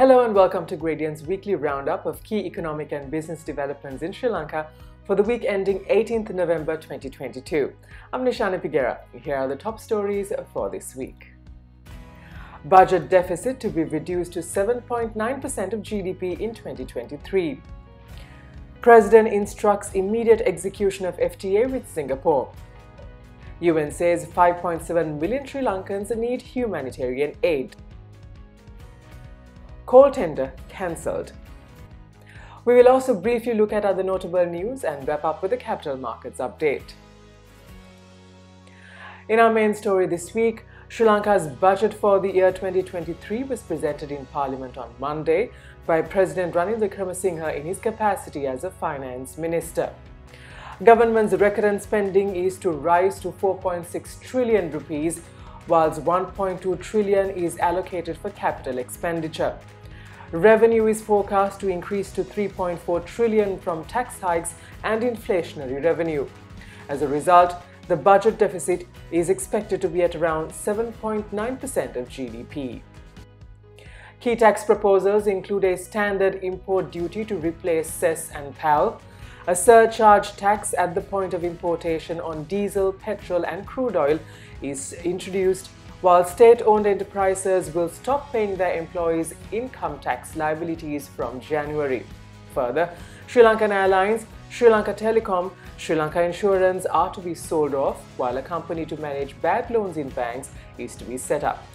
Hello and welcome to Gradient's weekly roundup of key economic and business developments in Sri Lanka for the week ending 18th November 2022. I'm Nishani Pigera. Here are the top stories for this week. Budget deficit to be reduced to 7.9% of GDP in 2023. President instructs immediate execution of FTA with Singapore. UN says 5.7 million Sri Lankans need humanitarian aid. Coal tender cancelled. We will also briefly look at other notable news and wrap up with a capital markets update. In our main story this week, Sri Lanka's budget for the year 2023 was presented in Parliament on Monday by President Ranil Wickremesinghe in his capacity as a finance minister. Government's recurrent spending is to rise to 4.6 trillion rupees, whilst 1.2 trillion is allocated for capital expenditure. Revenue is forecast to increase to 3.4 trillion from tax hikes and inflationary revenue. As a result, the budget deficit is expected to be at around 7.9% of GDP. Key tax proposals include a standard import duty to replace cess and PAL, a surcharge tax at the point of importation on diesel, petrol and crude oil is introduced, while state-owned enterprises will stop paying their employees income tax liabilities from January. Further, Sri Lankan Airlines, Sri Lanka Telecom, Sri Lanka Insurance are to be sold off, while a company to manage bad loans in banks is to be set up.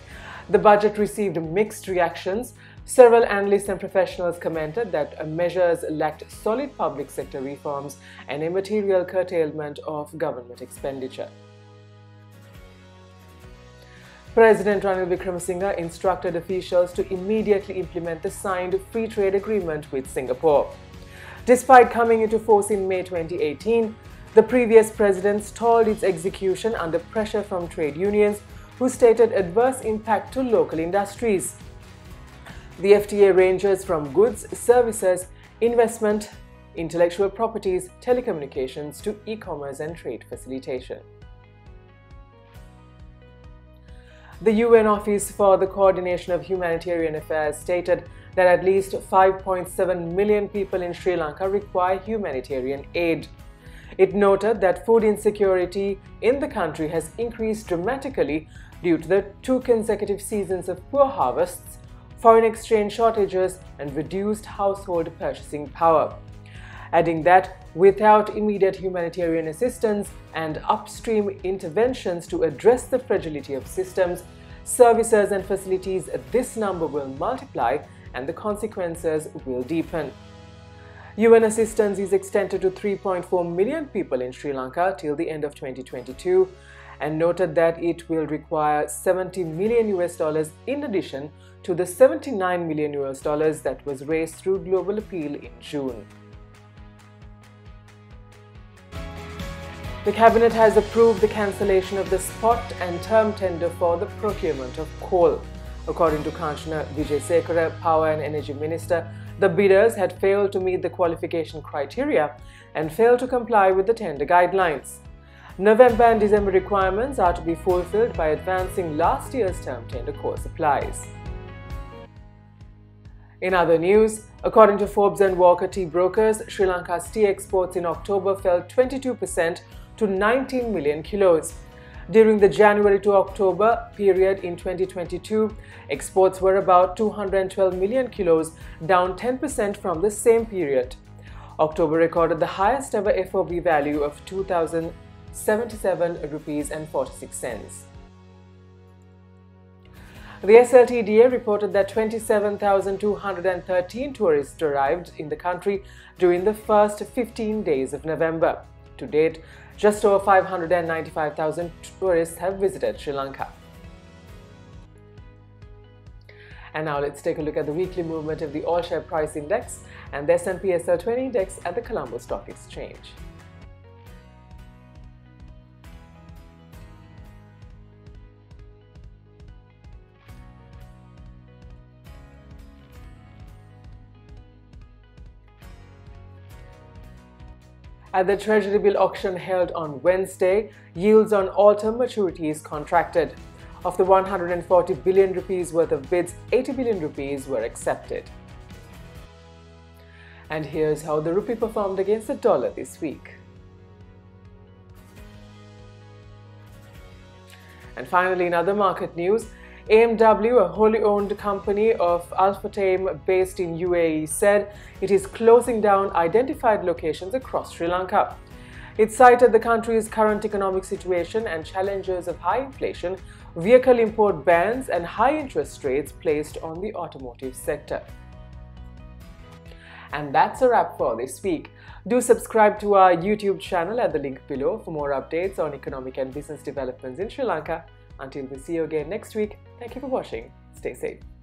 The budget received mixed reactions. Several analysts and professionals commented that measures lacked solid public sector reforms and a material curtailment of government expenditure. President Ranil Wickremesinghe instructed officials to immediately implement the signed free trade agreement with Singapore. Despite coming into force in May 2018, the previous president stalled its execution under pressure from trade unions, who stated adverse impact to local industries. The FTA ranges from goods, services, investment, intellectual properties, telecommunications to e-commerce and trade facilitation. The UN Office for the Coordination of Humanitarian Affairs stated that at least 5.7 million people in Sri Lanka require humanitarian aid. It noted that food insecurity in the country has increased dramatically due to the 2 consecutive seasons of poor harvests, foreign exchange shortages and reduced household purchasing power, adding that without immediate humanitarian assistance and upstream interventions to address the fragility of systems, services and facilities, this number will multiply and the consequences will deepen. UN assistance is extended to 3.4 million people in Sri Lanka till the end of 2022 and noted that it will require $70 million in addition to the $79 million that was raised through global appeal in June. The Cabinet has approved the cancellation of the spot and term tender for the procurement of coal. According to Kanchana Wijesekara, Power and Energy Minister, the bidders had failed to meet the qualification criteria and failed to comply with the tender guidelines. November and December requirements are to be fulfilled by advancing last year's term tender core supplies. In other news, according to Forbes and Walker Tea Brokers, Sri Lanka's tea exports in October fell 22% to 19 million kilos. During the January to October period in 2022, exports were about 212 million kilos, down 10% from the same period. October recorded the highest ever FOB value of 2,077 rupees and 46 cents. The SLTDA reported that 27,213 tourists arrived in the country during the first 15 days of November. To date, just over 595,000 tourists have visited Sri Lanka. And now let's take a look at the weekly movement of the All-Share Price Index and the S&P SL20 Index at the Colombo Stock Exchange. At the Treasury bill auction held on Wednesday, yields on autumn maturities contracted. Of the 140 billion rupees worth of bids, 80 billion rupees were accepted. And here's how the rupee performed against the dollar this week. And finally, in other market news, AMW, a wholly owned company of Al-Futtaim based in UAE, said it is closing down identified locations across Sri Lanka. It cited the country's current economic situation and challenges of high inflation, vehicle import bans, and high interest rates placed on the automotive sector. And that's a wrap for this week. Do subscribe to our YouTube channel at the link below for more updates on economic and business developments in Sri Lanka. Until we see you again next week, thank you for watching. Stay safe.